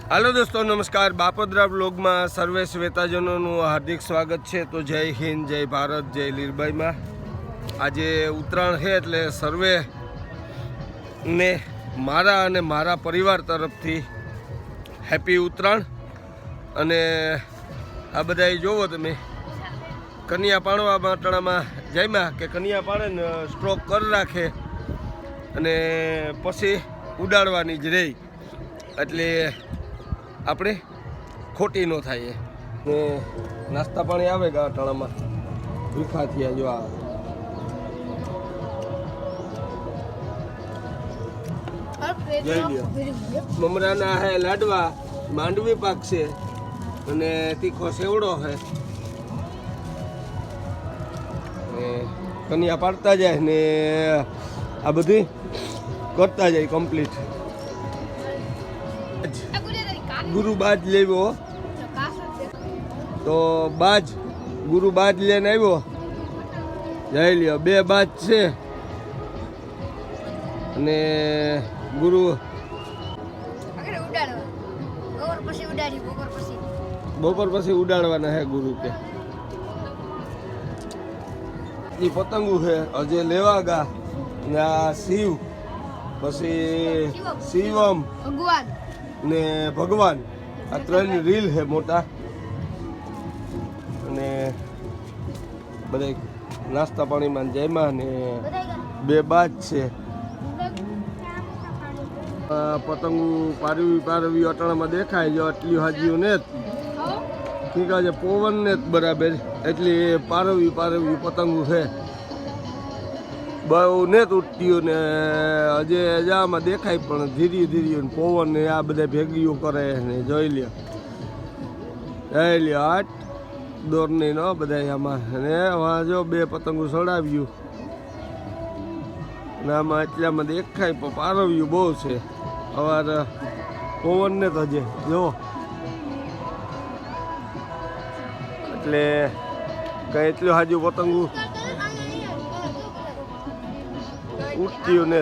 Hello दोस्तों नमस्कार बापोद्रा blog में सर्वे श्वेताजनों हार्दिक स्वागत है। तो जय हिंद जय भारत जय लीरबाई में आज उत्तरायण है एटले सर्वे ने मारा अने मारा परिवार तरफथी हेपी उत्तरायण। अने आ बधा जोवो तमे कन्या पाणवा माटणामां जयमा के कन्या पाणे ने स्ट्रोक कर राखे अने पछी उडाड़वानी ज रही एटले આપણે ખોટી ન થાય ને નાસ્તા પાણી આવે ગાંઠાણામાં ભૂખા થયા જો આ મમરાના હે લાડવા માંડવી પાક છે અને તીખો સેવડો છે ને કન્યા પાડતા જાય ને આ બધી કરતા જાય કમ્પ્લીટ। गुरु बाज लेवो तो बाज गुरु बाज लेने आव्यो जई लियो बे बाज छे अने गुरु बपोर पछी उडाड़वाना है गुरु के ई पतंगू है अजे लेवागा ना शिव पछी शिवम भगवान ने भगवान आ त्रण रील है मोटा ने बधे नास्ता पानी में जयमा ने बे बाज छे पतंगू पारवी पारवी अटाणा में देखाय जो आटली हाजीओ ने ठीक है पवन ने बराबर एटली पारवी पारवी पतंगू है बहु ने तूट्यो ने अजे अजामा देखाय पण धीरे धीरे पवन ने आ बधे भेगियो करे ने जोई लियो आठ दौर नहीं न बधा आमा ने वहाँ जो बे पतंगो सड़ाव्यू ने आमा एटलामां देखाय पण पारव्यू बहु छे अवार पवन ने तो जे जो एटले कई एटલું हाजू पतंगो उठती ने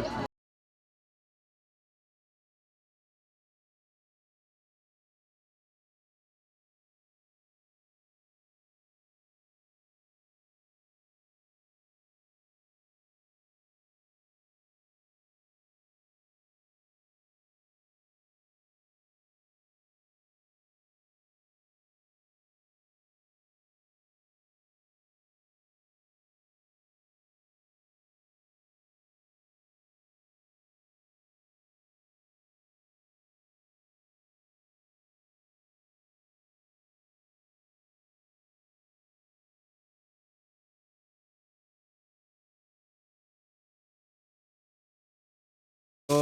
तो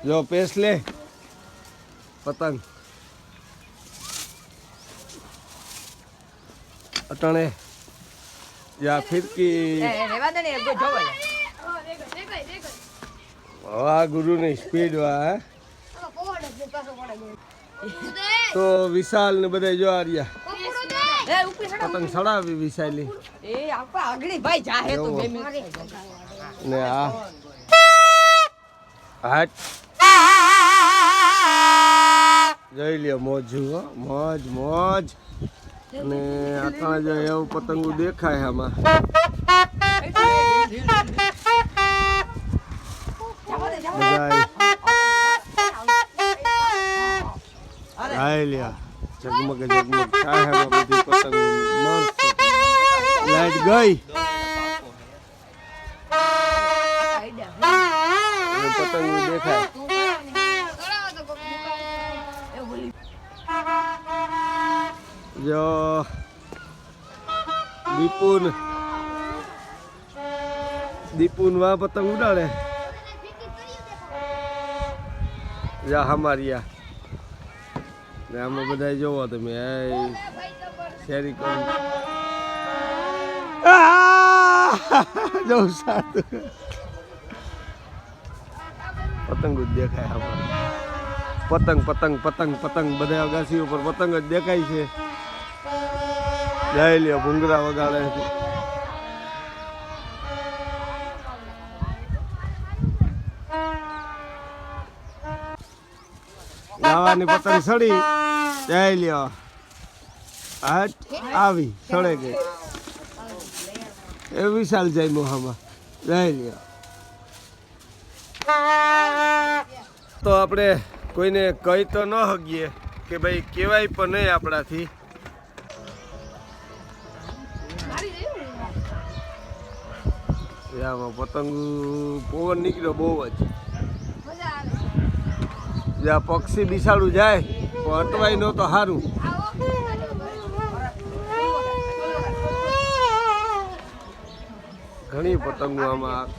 जो पेस ले पतंग अटाणे या फिरकी वाह गुरु ने स्पीड वाह तो विशाल ने बधाई जो आ रिया पतंग सड़ावी विशाली ने आ हाट જોઈ લ્યો મોજ મોજ મોજ અને આટલા જો એવું પતંગો દેખાય આમાં આઈ લ્યા જગમગ જગમગ થાય હે બધી પતંગો મસ્ત લાઈટ ગઈ પતંગો દેખાય जो दीपुन वहाँ पतंग उड़ाड़े या हमारी हम बधाई जो तमे शेरी कर जो साथ पतंग देखाय हमारे पतंग पतंग पतंग पतंग बधा अगासी पर पतंग ज देखाय छे जय लियो भूंगरा वगाड़े ગાવાની પતંગ સડી જઈ લ્યો આવી સડે ગઈ એ વિશાલ જાય મોહામાં જઈ લ્યો. તો આપણે કોઈને કહી તો ન હગીએ કે ભાઈ કહેવાય પણ નહીં આપણાથી. આમાં પતંગ પવન નીકળ્યો બહુ જ. જ્યાં પક્ષી બિસાડું જાય પણ અટવાય ન તો સારું. ઘણી પતંગો આમાં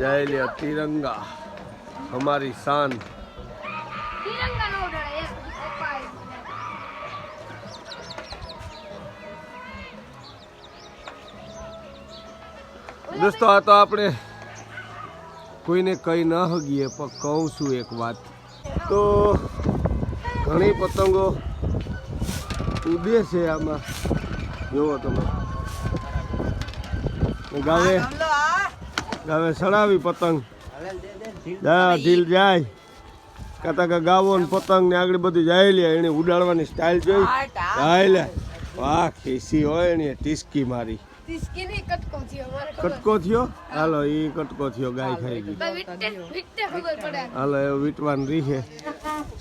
જય લે तिरंगा हमारी शान. દોસ્તો આ તો આપણે કોઈને કઈ ન હગીએ પણ કહું છું એક વાત. તો ઘણી પતંગો ઉડે છે આમાં જુઓ તમે. ગાવે ગાવે સડાવી પતંગ ઢીલ જાય કાતા કા ગાવો ને પતંગ ને આગળ બધું જાય લે. એને ઉડાડવાની સ્ટાઇલ જોઈ જાય લે. વાહ ખીસી હોય ને ટીસ્કી મારી. કટકો થયો હાલો એ કટકો થયો ગાય ખાઈ ગઈ. હાલો એ વીટવાન રીહે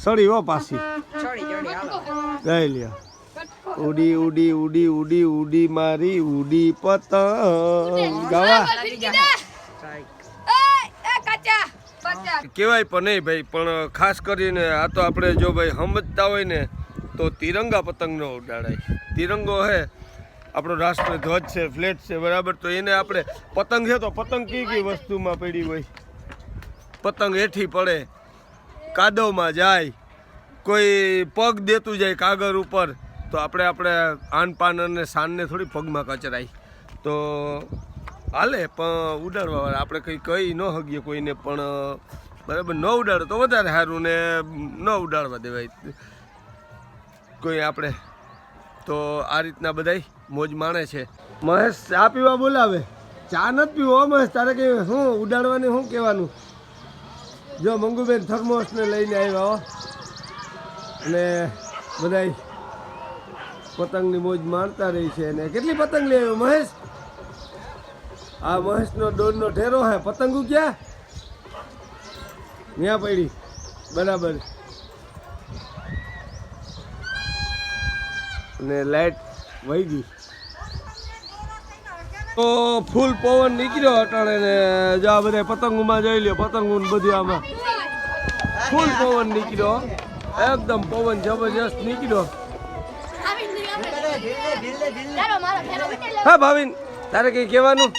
સડી હો પાછી જઈ લે. ઉડી ઉડી ઉડી ઉડી ઉડી મારી ઉડી પતંગ ગાવા કહેવાય પણ નહીં ભાઈ. પણ ખાસ કરીને આ તો આપણે જો ભાઈ સમજતા હોય ને તો તિરંગા પતંગ ન ઉડાડાય. તિરંગો હે આપણો રાષ્ટ્ર ધ્વજ છે ફ્લેટ છે બરાબર. તો એને આપણે પતંગ છે તો પતંગ કઈ વસ્તુમાં પડી હોય. પતંગ હેઠી પડે કાદવમાં જાય કોઈ પગ દેતું જાય કાગળ ઉપર તો આપણે આન પાન અને શાનને થોડી પગમાં કચરાય તો હાલે. પણ ઉડાડવા આપણે કંઈ કહી ન હગીએ કોઈને પણ બરાબર. ન ઉડાડો તો વધારે સારું ને ન ઉડાડવા દેવાય કોઈ આપણે. તો આ રીતના બધાય મોજ માણે છે. મહેશ ચા પીવા બોલાવે. ચા નથી પીવો મહેશ તારે કે શું ઉડાડવાની શું કહેવાનું. જો મંગુબેન થર્મોસને લઈને આવ્યા હો અને બધાય પતંગની મોજ માણતા રહી છે. અને કેટલી પતંગ લઈ આવ્યો મહેશ. આ મહેશનો ડોરનો ઠેરો હે. પતંગો ક્યાં ત્યાં પડી બરાબર. અને લાઈટ વહી ગઈ તો ફૂલ પવન નીકળ્યો અટાણે ને જો આ બધા પતંગોમાં જોઈ લ્યો. પતંગો ને બધું આમાં ફૂલ પવન નીકળ્યો એકદમ પવન જબરજસ્ત નીકળ્યો. હા ભાવિન તારે કઈ કહેવાનું.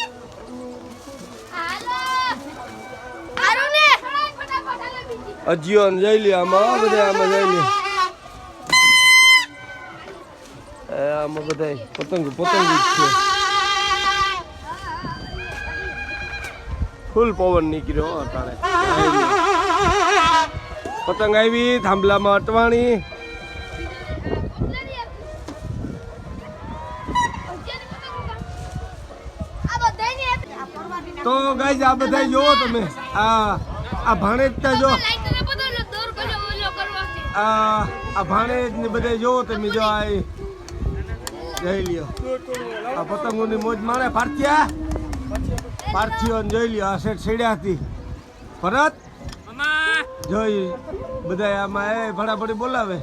અજીઓ ને જઈ લ્યો આમાં બધા આમાં જઈ લ્યો. આમાં બધા પતંગ જ છે. ફૂલ પવન નીકળ્યો અટાણે. પતંગ આવી થાંભલામાં અટવાણી. તો ગાઈઝ આ બધા જોવો તમે આ ભાણેજ જો આ ભાણેજ ને બધા જોવો તમે જો આ જઈ લ્યો. આ પતંગોની મોજ માણે. પાર્થીઓ જોઈ લ્યો. આ સેટ છેડ્યા હતી ભરત જોઈ બધા આમાં એ ભડાભડી બોલાવે.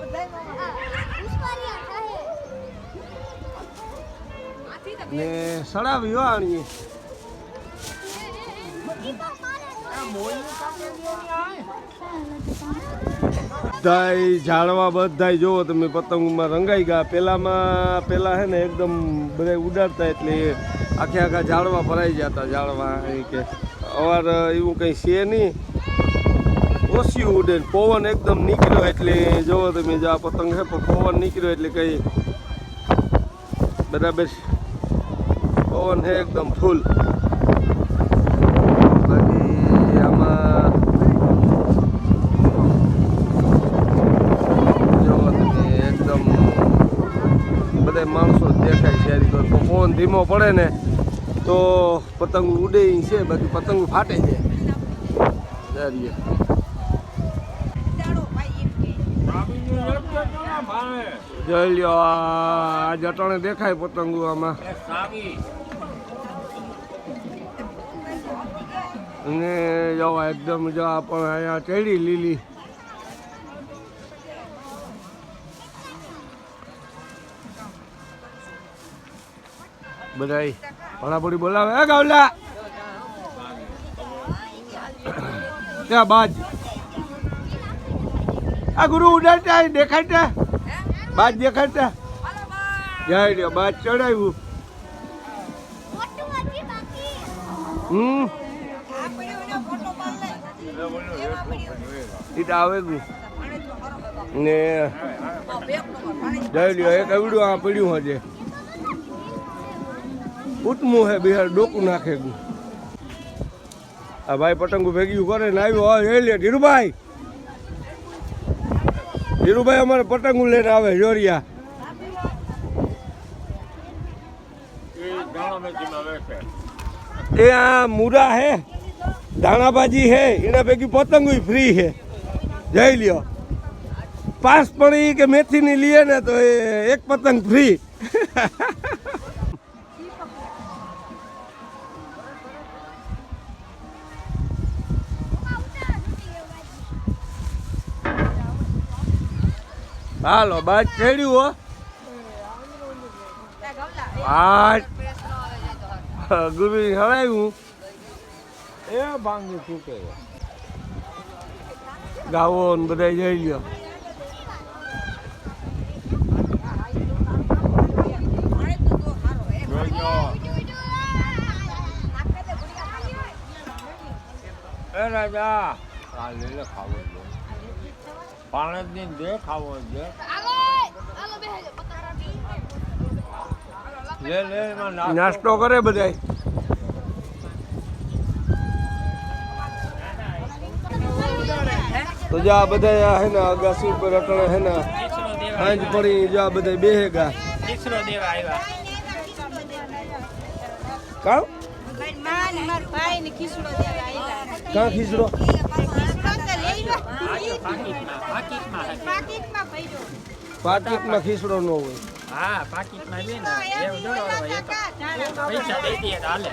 ને સડાવી આણીએ બધાય ઝાડવા બધાય જોવો તમે પતંગમાં રંગાઈ ગયા. પેલા હે ને એકદમ બધા ઉડાડતા એટલે આખા ઝાડવા ભરાઈ જતા. ઝાડવા કે અવાર એવું કંઈ છે નહીં ઓછી ઉડે. પવન એકદમ નીકળ્યો એટલે જોવો તમે જો આ પતંગ છે પણ પવન નીકળ્યો એટલે કંઈ બરાબર પવન છે એકદમ ફૂલ. બાકી આમાં જો માણસો જ દેખાય છે. તો પવન ધીમો પડે ને તો પતંગ ઉડે છે, બાકી પતંગ ફાટે છે. જોઈ લ્યો આ જટાણે દેખાય પતંગો આમાં. અને જો એકદમ જો પણ અહીંયા ચડી લીલી. બધા ભણાપડી બોલાવે હે ગાવલા ત્યાં બાજ આ ગુરુ ઉડાડતા દેખાડતા બાજ દેખાડતા જાય રે બાજ ચડાવ્યું. ઈ તો આવે ગયું ને જઈ લ્યો એક આવડું આ પડ્યું હજે ઉતમું હે બિહાર ડોકું નાખે ગયું. આ ભાઈ પતંગો ભેગી કરે ને આવ્યો એ લે ધીરુભાઈ. ધીરુભાઈ અમારે પતંગો લઈને આવે જોરિયા. એ આ મુરા હે દાણાભાજી હે એના ભેગી પતંગો ફ્રી હે. જઈ લ્યો પાસ પડી કે મેથીની લીએ ને તો એ એક પતંગ ફ્રી. હાલો બાજ ચડ્યું હો. ગુરુ હળાવ્યું એ ભાંગી ચૂકે ગાવો ને બધા જઈ લ્યો. એ રાજા ખાવો પાણી દે ખાવો છે. નાસ્તો કરે બધા. તો જા બધા હે ને અગાસી ઉપર અટણે હે ને સાંજ પડી જા બધા બેહેગા. કાં કાં ખીચડો પાકીટમાં ખીચડો ન હોય. હા પાકીટમાં લે ને એવું જોડો પૈસા દઈ દે હાલે.